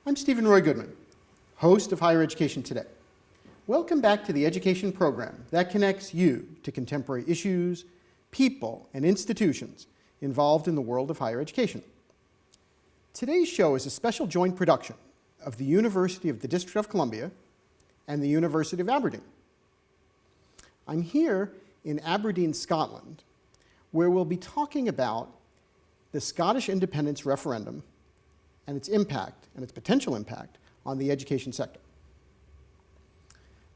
I'm Steven Roy Goodman, host of Higher Education Today. Welcome back to the education program that connects you to contemporary issues, people, and institutions involved in the world of higher education. Today's show is a special joint production of the University of the District of Columbia and the University of Aberdeen. I'm here in Aberdeen, Scotland, where we'll be talking about the Scottish independence referendum and its impact and its potential impact on the education sector.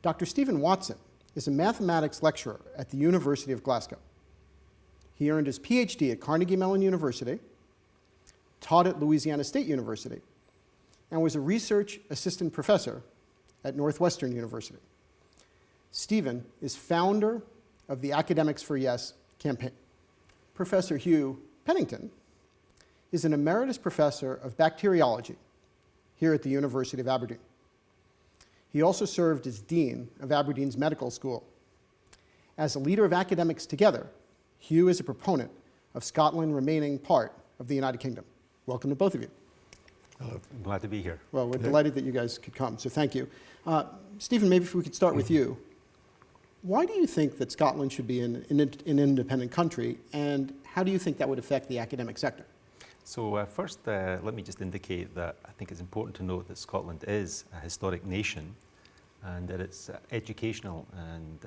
Dr. Stephen Watson is a mathematics lecturer at the University of Glasgow. He earned his PhD at Carnegie Mellon University, taught at Louisiana State University, and was a research assistant professor at Northwestern University. Stephen is founder of the Academics for Yes campaign. Professor Hugh Pennington is an emeritus professor of bacteriology here at the University of Aberdeen. He also served as dean of Aberdeen's medical school. As a leader of Academics Together, Hugh is a proponent of Scotland remaining part of the United Kingdom. Welcome to both of you. Hello, I'm glad to be here. Well, we're delighted that you guys could come, so thank you. Stephen, maybe if we could start with you. Why do you think that Scotland should be an independent country, and how do you think that would affect the academic sector? So first, let me just indicate that I think it's important to note that Scotland is a historic nation and that its educational and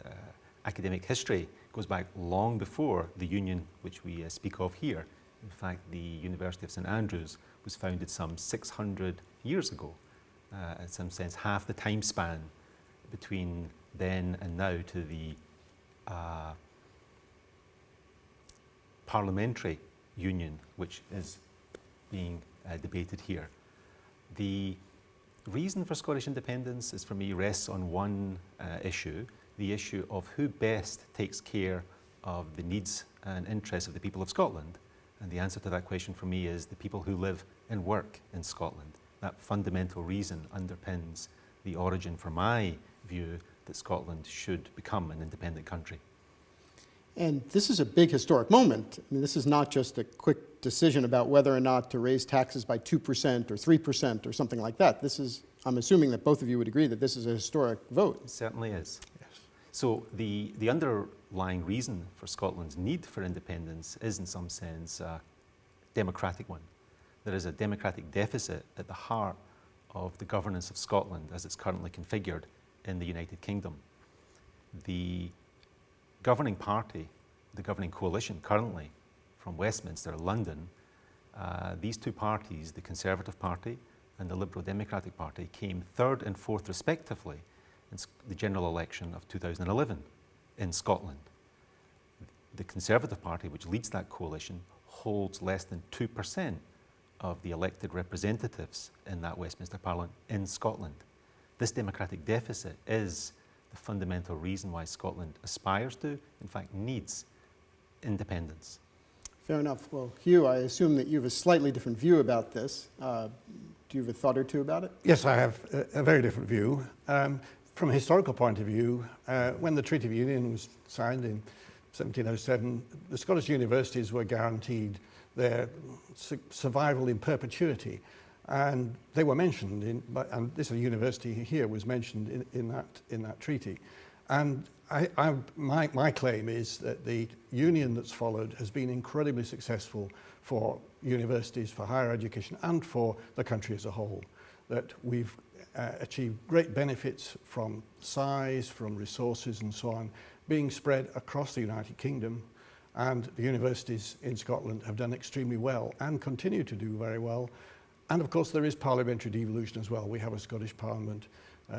academic history goes back long before the union which we speak of here. In fact, the University of St Andrews was founded some 600 years ago, in some sense half the time span between then and now to the parliamentary union which is being debated here. The reason for Scottish independence is, for me, rests on one issue, the issue of who best takes care of the needs and interests of the people of Scotland. And the answer to that question for me is the people who live and work in Scotland. That fundamental reason underpins the origin, for my view, that Scotland should become an independent country. And this is a big historic moment. I mean, this is not just a quick decision about whether or not to raise taxes by 2% or 3% or something like that. This is, I'm assuming that both of you would agree that this is a historic vote. It certainly is. Yes. So the underlying reason for Scotland's need for independence is, in some sense, a democratic one. There is a democratic deficit at the heart of the governance of Scotland as it's currently configured in the United Kingdom. The governing party, the governing coalition currently from Westminster, London, these two parties, the Conservative Party and the Liberal Democratic Party, came third and fourth respectively in the general election of 2011 in Scotland. The Conservative Party, which leads that coalition, holds less than 2% of the elected representatives in that Westminster Parliament in Scotland. This democratic deficit is the fundamental reason why Scotland aspires to, in fact, needs independence. Fair enough. Well, Hugh, I assume that you have a slightly different view about this. Do you have a thought or two about it? Yes, I have a very different view. From a historical point of view, when the Treaty of Union was signed in 1707, the Scottish universities were guaranteed their survival in perpetuity. And they were mentioned, and this university here was mentioned in that treaty. And my claim is that the union that's followed has been incredibly successful for universities, for higher education, and for the country as a whole. That we've achieved great benefits from size, from resources, and so on, being spread across the United Kingdom. And the universities in Scotland have done extremely well and continue to do very well. And of course, there is parliamentary devolution as well. We have a Scottish Parliament,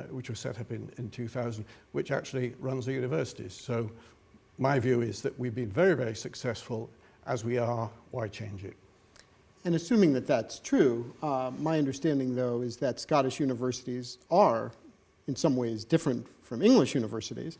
which was set up in 2000, which actually runs the universities. So my view is that we've been very, very successful. As we are, why change it? And assuming that that's true, my understanding, though, is that Scottish universities are, in some ways, different from English universities.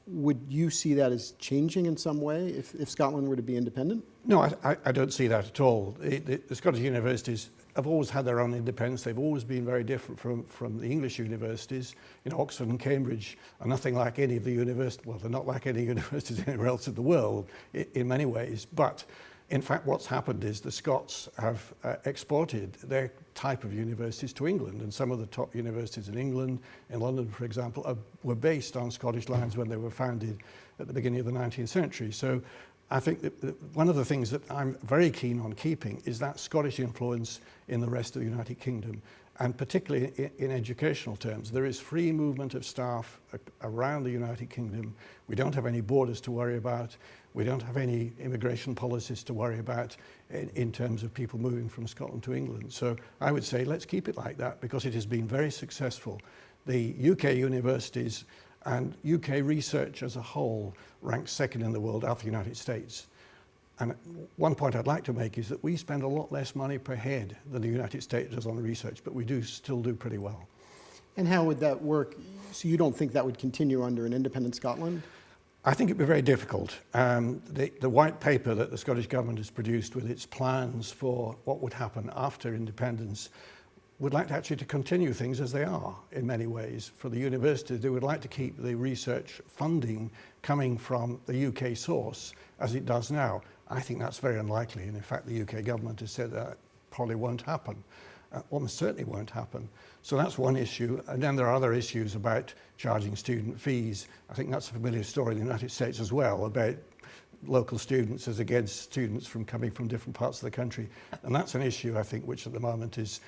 Would you see that as changing in some way if Scotland were to be independent? No, I don't see that at all. The Scottish universities have always had their own independence. They've always been very different from the English universities. You know, Oxford and Cambridge are nothing like any of the universities. Well, they're not like any universities anywhere else in the world in many ways. But In fact, what's happened is the Scots have exported their type of universities to England, and some of the top universities in England, in London, for example, were based on Scottish lines when they were founded at the beginning of the 19th century. So I think that one of the things that I'm very keen on keeping is that Scottish influence in the rest of the United Kingdom, and particularly in educational terms. There is free movement of staff around the United Kingdom. We don't have any borders to worry about. We don't have any immigration policies to worry about in terms of people moving from Scotland to England. So I would say let's keep it like that, because it has been very successful. The UK universities and UK research as a whole ranks second in the world after the United States. And one point I'd like to make is that we spend a lot less money per head than the United States does on research, but we do still do pretty well. And how would that work? So you don't think that would continue under an independent Scotland? I think it'd be very difficult. The white paper that the Scottish Government has produced with its plans for what would happen after independence would like to actually to continue things as they are in many ways. For the universities, they would like to keep the research funding coming from the UK source as it does now. I think that's very unlikely, and in fact the UK government has said that probably won't happen. Almost certainly won't happen. So that's one issue, and then there are other issues about charging student fees. I think that's a familiar story in the United States as well, about local students as against students from coming from different parts of the country. And that's an issue, I think, which at the moment is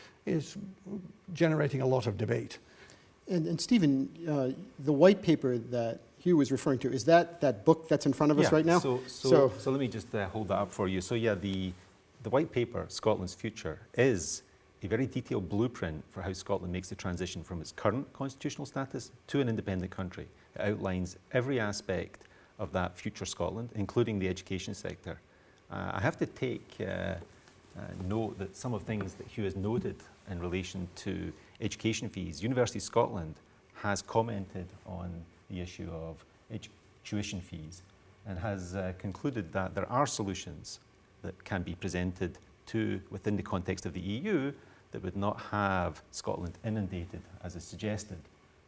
generating a lot of debate. And Stephen, the white paper that Hugh was referring to, is that book that's in front of us right now? So let me just hold that up for you. So yeah, the white paper, Scotland's Future, is a very detailed blueprint for how Scotland makes the transition from its current constitutional status to an independent country. It outlines every aspect of that future Scotland, including the education sector. I have to take note that some of the things that Hugh has noted in relation to education fees. University of Scotland has commented on the issue of tuition fees and has concluded that there are solutions that can be presented within the context of the EU that would not have Scotland inundated, as is suggested,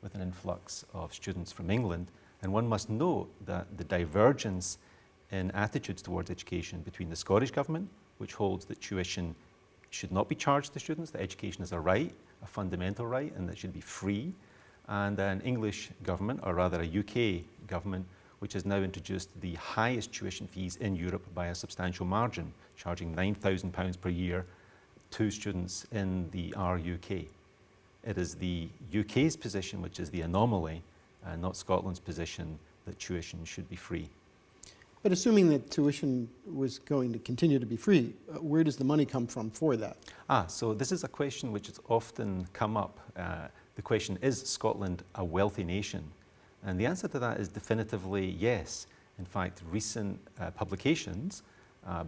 with an influx of students from England. And one must note that the divergence in attitudes towards education between the Scottish Government, which holds that tuition should not be charged to students, that education is a right, a fundamental right, and that should be free, and an English government, or rather a UK government, which has now introduced the highest tuition fees in Europe by a substantial margin, charging £9,000 per year to students in the RUK. It is the UK's position which is the anomaly, and not Scotland's position that tuition should be free. But assuming that tuition was going to continue to be free, where does the money come from for that? So this is a question which has often come up. The question, is Scotland a wealthy nation? And the answer to that is definitively yes. In fact, recent publications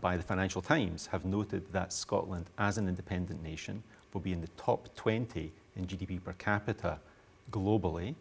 by the Financial Times have noted that Scotland, as an independent nation, will be in the top 20 in GDP per capita globally.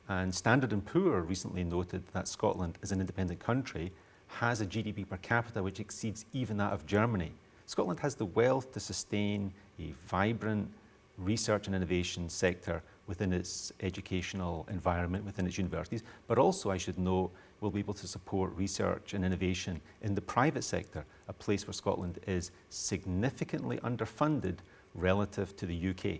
And Standard & Poor recently noted that Scotland, as an independent country, has a GDP per capita which exceeds even that of Germany. Scotland has the wealth to sustain a vibrant research and innovation sector within its educational environment, within its universities, but also, I should note, will be able to support research and innovation in the private sector, a place where Scotland is significantly underfunded relative to the UK.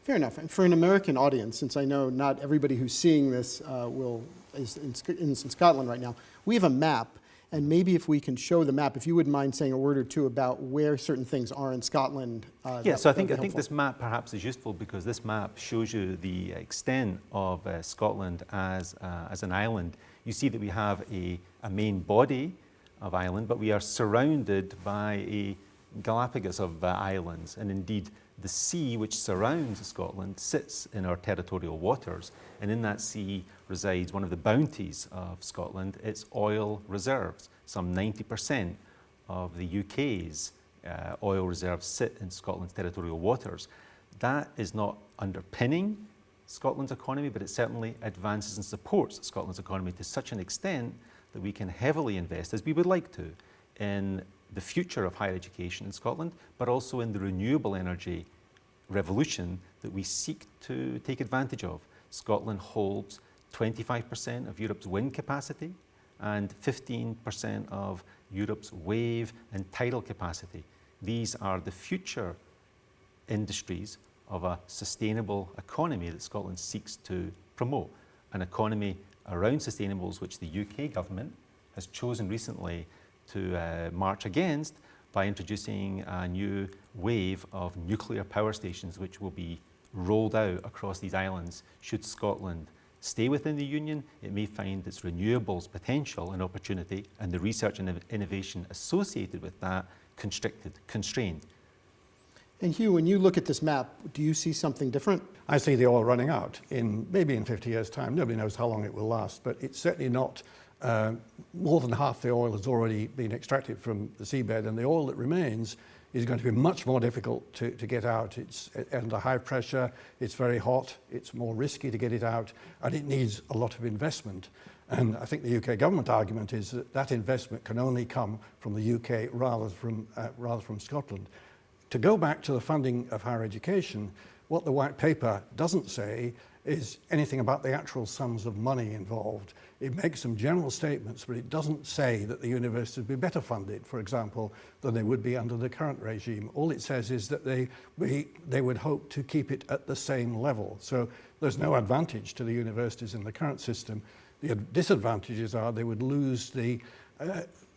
Fair enough. And for an American audience, since I know not everybody who's seeing this is in Scotland right now, we have a map, and maybe if we can show the map, if you wouldn't mind saying a word or two about where certain things are in Scotland. So I think this map perhaps is useful because this map shows you the extent of Scotland as an island. You see that we have a main body of island, but we are surrounded by a Galapagos of islands, and indeed the sea which surrounds Scotland sits in our territorial waters, and in that sea resides one of the bounties of Scotland, its oil reserves. Some 90% of the UK's oil reserves sit in Scotland's territorial waters. That is not underpinning Scotland's economy, but it certainly advances and supports Scotland's economy to such an extent that we can heavily invest, as we would like to, in the future of higher education in Scotland, but also in the renewable energy revolution that we seek to take advantage of. Scotland holds 25% of Europe's wind capacity, and 15% of Europe's wave and tidal capacity. These are the future industries of a sustainable economy that Scotland seeks to promote. An economy around sustainables which the UK government has chosen recently to march against by introducing a new wave of nuclear power stations which will be rolled out across these islands. Should Scotland stay within the Union, it may find its renewables potential and opportunity and the research and innovation associated with that constrained. And Hugh, when you look at this map, do you see something different? I see the oil running out maybe in 50 years' time. Nobody knows how long it will last, but it's certainly not. More than half the oil has already been extracted from the seabed, and the oil that remains is going to be much more difficult to get out. It's under high pressure, it's very hot, it's more risky to get it out, and it needs a lot of investment. And I think the UK government argument is that that investment can only come from the UK rather from Scotland. To go back to the funding of higher education, what the white paper doesn't say is anything about the actual sums of money involved. It makes some general statements, but it doesn't say that the universities would be better funded, for example, than they would be under the current regime. All it says is that they would hope to keep it at the same level. So there's no advantage to the universities in the current system. The disadvantages are they would lose the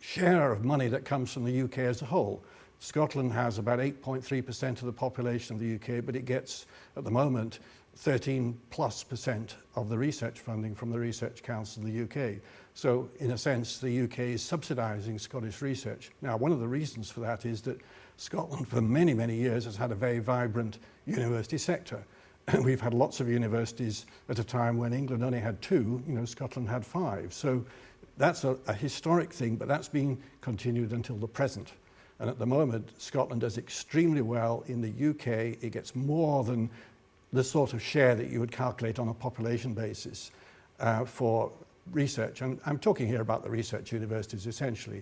share of money that comes from the UK as a whole. Scotland has about 8.3% of the population of the UK, but it gets, at the moment, 13+% of the research funding from the Research Council of the UK. So, in a sense, the UK is subsidising Scottish research. Now, one of the reasons for that is that Scotland, for many, many years, has had a very vibrant university sector. And we've had lots of universities at a time when England only had 2, Scotland had 5. So that's a historic thing, but that's been continued until the present. And at the moment, Scotland does extremely well in the UK. It gets more than the sort of share that you would calculate on a population basis for research. And I'm talking here about the research universities essentially.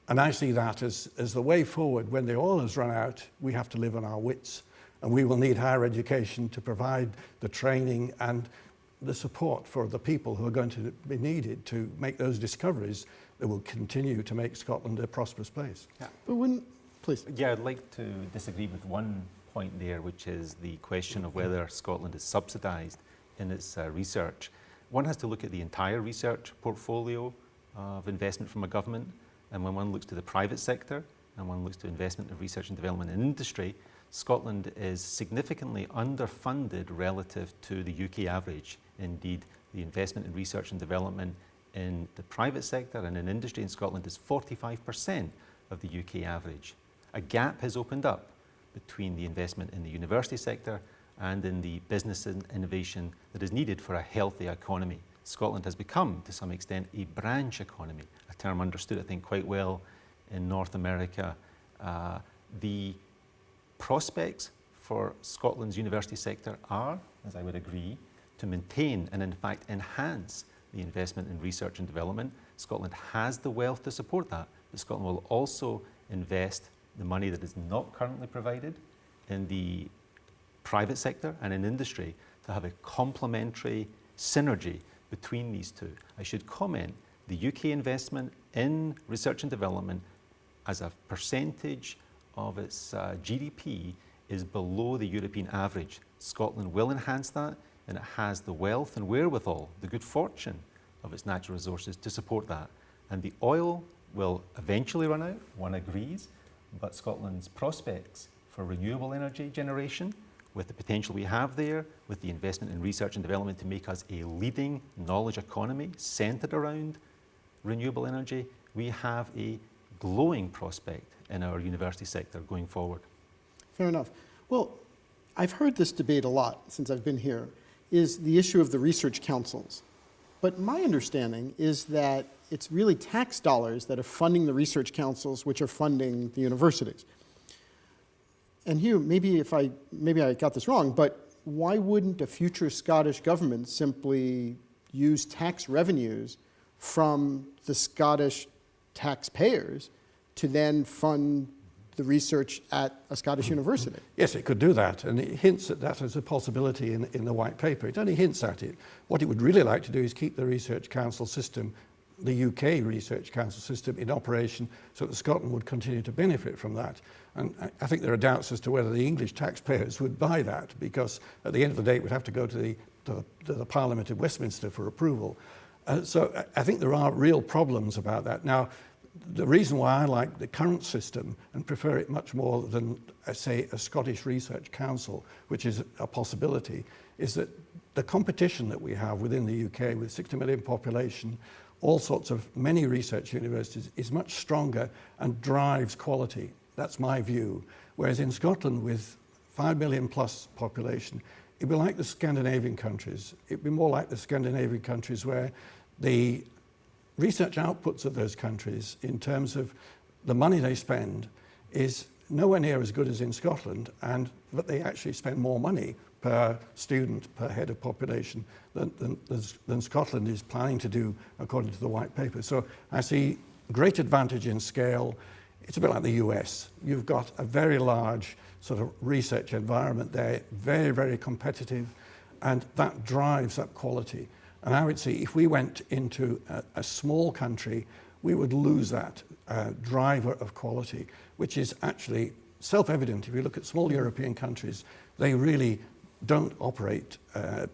And I see that as the way forward. When the oil has run out, we have to live on our wits. And we will need higher education to provide the training and the support for the people who are going to be needed to make those discoveries that will continue to make Scotland a prosperous place. Yeah. But please. Yeah, I'd like to disagree with one point there, which is the question of whether Scotland is subsidised in its research. One has to look at the entire research portfolio of investment from a government, and when one looks to the private sector and one looks to investment in research and development in industry, Scotland is significantly underfunded relative to the UK average. Indeed, the investment in research and development in the private sector and in industry in Scotland is 45% of the UK average. A gap has opened up between the investment in the university sector and in the business and innovation that is needed for a healthy economy. Scotland has become, to some extent, a branch economy, a term understood, I think, quite well in North America. The prospects for Scotland's university sector are, as I would agree, to maintain and in fact enhance the investment in research and development. Scotland has the wealth to support that, but Scotland will also invest the money that is not currently provided in the private sector and in industry to have a complementary synergy between these two. I should comment, the UK investment in research and development as a percentage of its GDP is below the European average. Scotland will enhance that, and it has the wealth and wherewithal, the good fortune of its natural resources to support that. And the oil will eventually run out, one agrees, but Scotland's prospects for renewable energy generation, with the potential we have there, with the investment in research and development to make us a leading knowledge economy centred around renewable energy, we have a glowing prospect in our university sector going forward. Fair enough. Well, I've heard this debate a lot since I've been here, is the issue of the research councils. But my understanding is that it's really tax dollars that are funding the research councils, which are funding the universities. And Hugh, maybe I got this wrong, but why wouldn't a future Scottish government simply use tax revenues from the Scottish taxpayers to then fund the research at a Scottish university? Yes, it could do that, and it hints at that as a possibility in the white paper. It only hints at it. What it would really like to do is keep the Research Council system the UK Research Council system in operation so that Scotland would continue to benefit from that. And I think there are doubts as to whether the English taxpayers would buy that, because at the end of the day it would have to go to the Parliament of Westminster for approval. So I think there are real problems about that. Now, the reason why I like the current system and prefer it much more than, say, a Scottish Research Council, which is a possibility, is that the competition that we have within the UK with 60 million population, all sorts of many research universities, is much stronger and drives quality. That's my view. Whereas in Scotland, with 5 million plus population, it'd be like the Scandinavian countries. It'd be more like the Scandinavian countries, where the research outputs of those countries in terms of the money they spend is nowhere near as good as in Scotland, but they actually spend more money per student, per head of population than Scotland is planning to do according to the white paper. So I see great advantage in scale. It's a bit like the US. You've got a very large sort of research environment there, very, very competitive, and that drives up quality. And I would say if we went into a small country, we would lose that driver of quality, which is actually self-evident. If you look at small European countries, they really don't operate,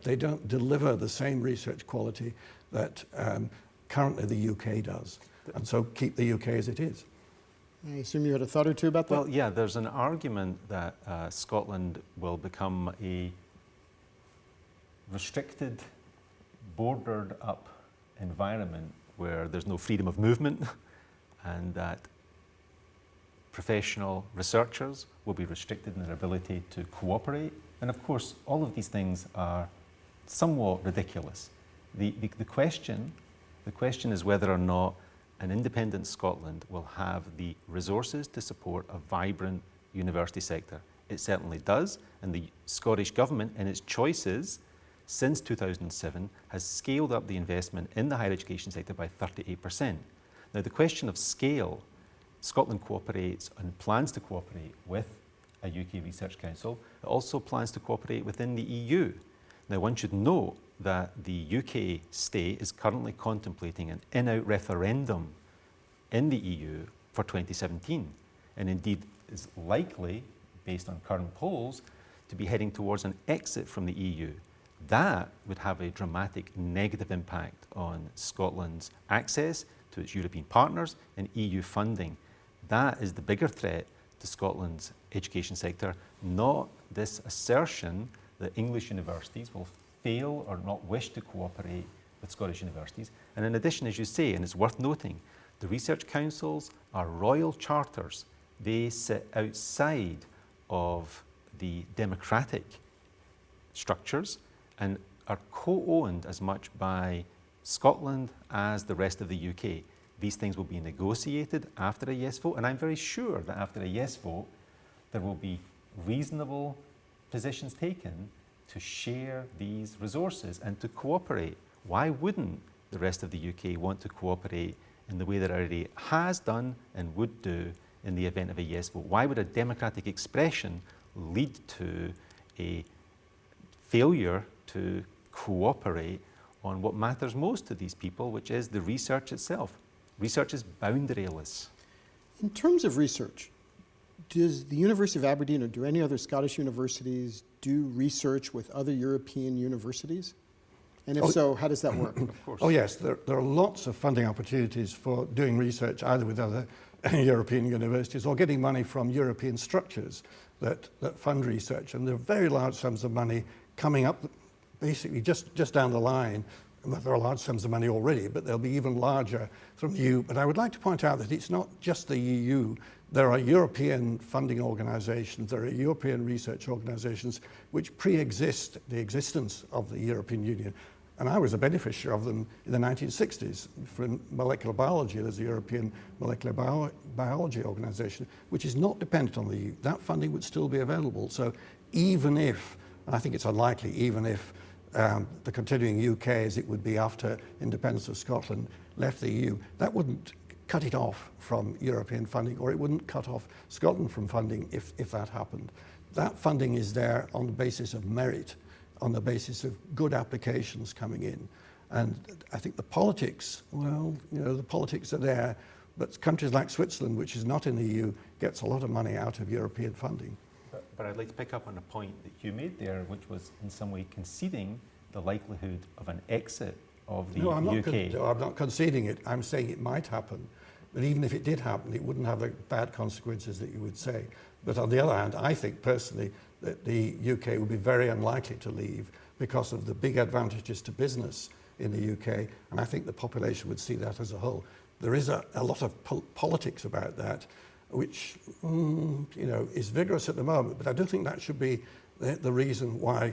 they don't deliver the same research quality that currently the UK does. And so keep the UK as it is. I assume you had a thought or two about that? Well, yeah, there's an argument that Scotland will become a restricted, bordered up environment where there's no freedom of movement, and that professional researchers will be restricted in their ability to cooperate. And of course, all of these things are somewhat ridiculous. The question is whether or not an independent Scotland will have the resources to support a vibrant university sector. It certainly does, and the Scottish Government, in its choices since 2007, has scaled up the investment in the higher education sector by 38%. Now, the question of scale, Scotland cooperates and plans to cooperate with a UK Research Council. It also plans to cooperate within the EU. Now, one should note that the UK state is currently contemplating an in-out referendum in the EU for 2017, and indeed is likely, based on current polls, to be heading towards an exit from the EU. That would have a dramatic negative impact on Scotland's access to its European partners and EU funding. That is the bigger threat to Scotland's education sector, not this assertion that English universities will fail or not wish to cooperate with Scottish universities. And in addition, as you say, and it's worth noting, the research councils are royal charters. They sit outside of the democratic structures and are co-owned as much by Scotland as the rest of the UK. These things will be negotiated after a yes vote, and I'm very sure that after a yes vote, there will be reasonable positions taken to share these resources and to cooperate. Why wouldn't the rest of the UK want to cooperate in the way that it already has done and would do in the event of a yes vote? Why would a democratic expression lead to a failure to cooperate on what matters most to these people, which is the research itself? Research is boundaryless. In terms of research, does the University of Aberdeen or do any other Scottish universities do research with other European universities? And if so, how does that work? Of course. Oh yes, there are lots of funding opportunities for doing research either with other European universities or getting money from European structures that fund research. And there are very large sums of money coming up basically just down the line. There are large sums of money already, but they'll be even larger from the EU. But I would like to point out that it's not just the EU. There are European funding organisations, there are European research organisations which pre-exist the existence of the European Union. And I was a beneficiary of them in the 1960s. For molecular biology, there's the European Molecular Biology Organisation, which is not dependent on the EU. That funding would still be available. So even if, and I think it's unlikely, even if the continuing UK, as it would be after independence of Scotland, left the EU, that wouldn't cut it off from European funding, or it wouldn't cut off Scotland from funding if that happened. That funding is there on the basis of merit, on the basis of good applications coming in. And I think the politics, well, the politics are there, but countries like Switzerland, which is not in the EU, gets a lot of money out of European funding. But I'd like to pick up on a point that Hugh made there, which was in some way conceding the likelihood of an exit of the UK. I'm not conceding it. I'm saying it might happen. But even if it did happen, it wouldn't have the bad consequences that you would say. But on the other hand, I think personally that the UK would be very unlikely to leave because of the big advantages to business in the UK. And I think the population would see that as a whole. There is a lot of politics about that, which is vigorous at the moment. But I don't think that should be the reason why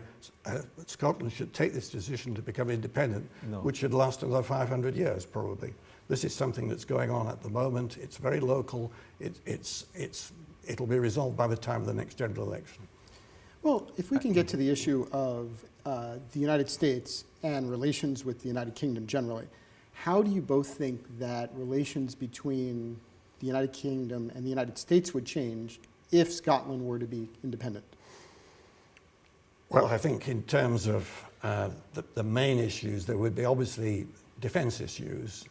Scotland should take this decision to become independent, which should last another 500 years probably. This is something that's going on at the moment. It's very local. It'll be resolved by the time of the next general election. Well, if we can get to the issue of the United States and relations with the United Kingdom generally, how do you both think that relations between the United Kingdom and the United States would change if Scotland were to be independent? Well, I think in terms of the main issues, there would be obviously defence issues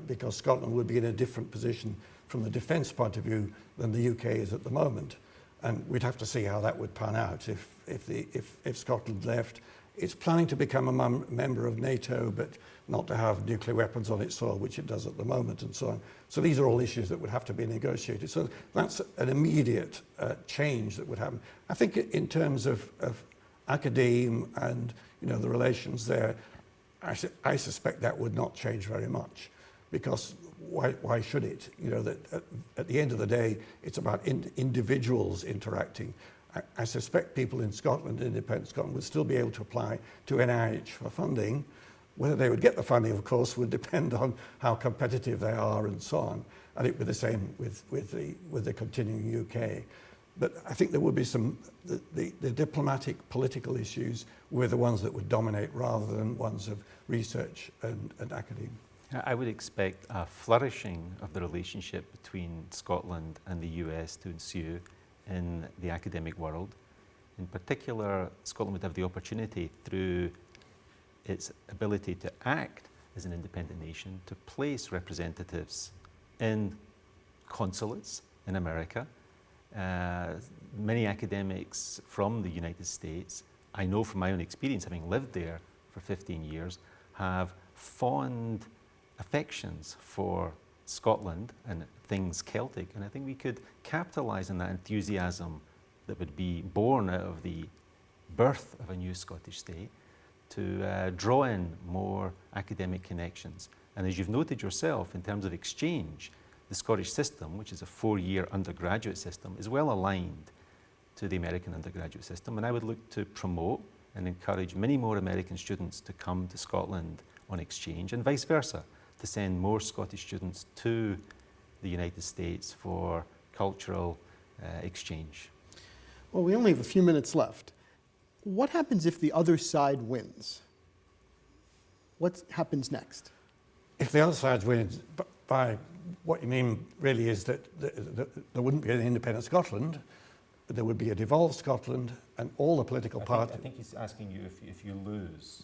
because Scotland would be in a different position from the defence point of view than the UK is at the moment. And we'd have to see how that would pan out if Scotland left. It's planning to become a member of NATO, but not to have nuclear weapons on its soil, which it does at the moment, and so on. So these are all issues that would have to be negotiated. So that's an immediate change that would happen. I think in terms of academe and the relations there, I suspect that would not change very much, because why should it? That at the end of the day, it's about individuals interacting. I suspect people in Scotland, independent Scotland, would still be able to apply to NIH for funding. Whether they would get the funding, of course, would depend on how competitive they are and so on. And it would be the same with the continuing UK. But I think there would be the diplomatic, political issues were the ones that would dominate rather than ones of research and academia. I would expect a flourishing of the relationship between Scotland and the US to ensue in the academic world. In particular, Scotland would have the opportunity through its ability to act as an independent nation to place representatives in consulates in America. Many academics from the United States, I know from my own experience, having lived there for 15 years, have fond affections for Scotland and things Celtic, and I think we could capitalise on that enthusiasm that would be born out of the birth of a new Scottish state to draw in more academic connections. And as you've noted yourself, in terms of exchange, the Scottish system, which is a 4-year undergraduate system, is well aligned to the American undergraduate system, and I would look to promote and encourage many more American students to come to Scotland on exchange, and vice versa, to send more Scottish students to the United States for cultural exchange. Well, we only have a few minutes left. What happens if the other side wins? What happens next? If the other side wins, by what you mean really is that there wouldn't be an independent Scotland, but there would be a devolved Scotland, and all the political parties. I think he's asking you if you lose.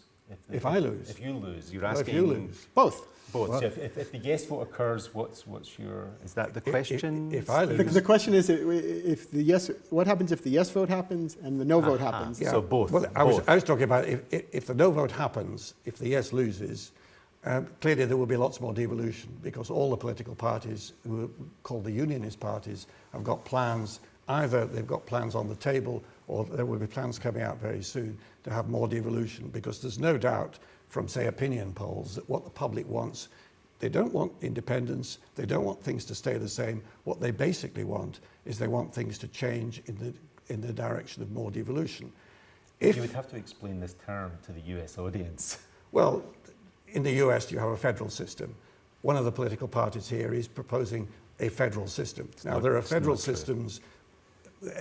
If I lose? If you lose, you're asking. If you lose. Both. Both. Well, So if the yes vote occurs, what's your? Is that the question? If I lose. The question is, if the yes, what happens if the yes vote happens and the no vote happens? Yeah. So both. Well, I was talking about if the no vote happens, if the yes loses, clearly there will be lots more devolution, because all the political parties who are called the unionist parties have got plans. Either they've got plans on the table, or there will be plans coming out very soon to have more devolution, because there's no doubt from, say, opinion polls that what the public wants, they don't want independence, they don't want things to stay the same. What they basically want is they want things to change in the direction of more devolution. You would have to explain this term to the US audience. Well, in the US you have a federal system. One of the political parties here is proposing a federal system. Now, there are federal systems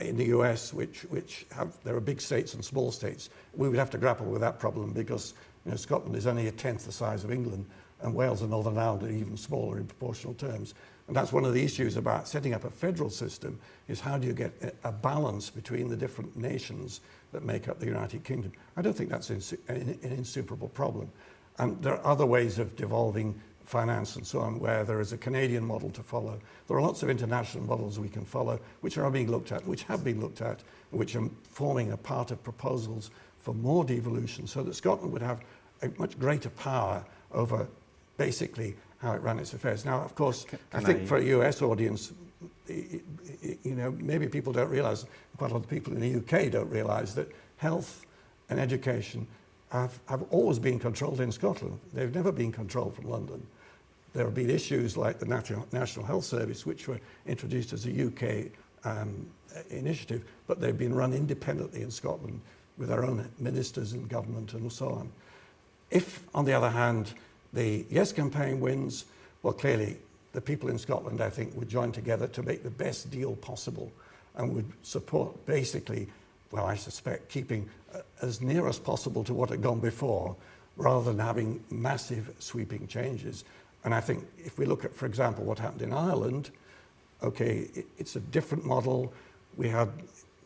in the US which have, there are big states and small states. We would have to grapple with that problem, because Scotland is only a tenth the size of England, and Wales and Northern Ireland are even smaller in proportional terms. And that's one of the issues about setting up a federal system, is how do you get a balance between the different nations that make up the United Kingdom. I don't think that's an insuperable problem. And there are other ways of devolving finance and so on, where there is a Canadian model to follow. There are lots of international models we can follow, which are being looked at, which have been looked at, and which are forming a part of proposals for more devolution, so that Scotland would have a much greater power over basically how it ran its affairs. Now, of course, I think for a US audience, you know, maybe people don't realise, quite a lot of people in the UK don't realise that health and education have always been controlled in Scotland. They've never been controlled from London. There have been issues like the National Health Service, which were introduced as a UK initiative, but they've been run independently in Scotland with their own ministers and government and so on. If, on the other hand, the Yes campaign wins, well, clearly the people in Scotland, I think, would join together to make the best deal possible and would support basically, well, I suspect, keeping as near as possible to what had gone before, rather than having massive sweeping changes. And I think if we look at, for example, what happened in Ireland, okay, it's a different model. We had,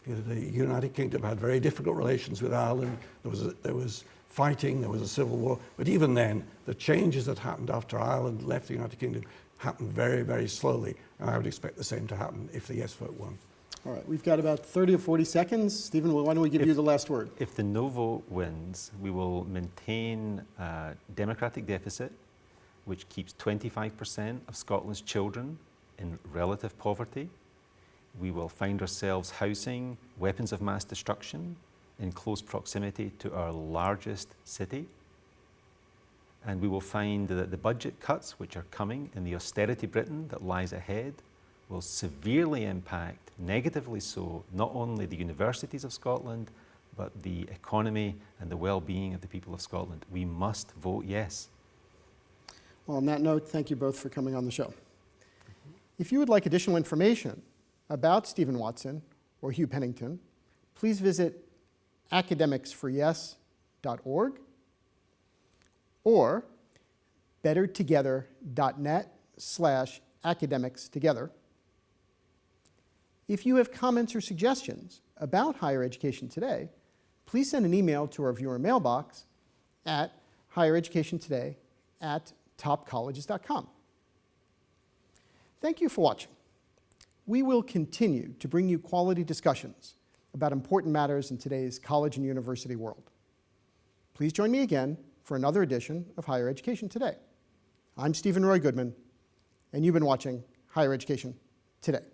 you know, the United Kingdom had very difficult relations with Ireland. There was fighting, there was a civil war. But even then, the changes that happened after Ireland left the United Kingdom happened very, very slowly. And I would expect the same to happen if the Yes vote won. All right, we've got about 30 or 40 seconds. Stephen, why don't we give you the last word? If the No vote wins, we will maintain a democratic deficit, which keeps 25% of Scotland's children in relative poverty. We will find ourselves housing weapons of mass destruction in close proximity to our largest city. And we will find that the budget cuts which are coming in the austerity Britain that lies ahead will severely impact, negatively so, not only the universities of Scotland, but the economy and the well-being of the people of Scotland. We must vote yes. Well, on that note, thank you both for coming on the show. If you would like additional information about Stephen Watson or Hugh Pennington, please visit academicsforyes.org or bettertogether.net/academicstogether. If you have comments or suggestions about higher education today, please send an email to our viewer mailbox at highereducationtoday@topcolleges.com. Thank you for watching. We will continue to bring you quality discussions about important matters in today's college and university world. Please join me again for another edition of Higher Education Today. I'm Steven Roy Goodman, and you've been watching Higher Education Today.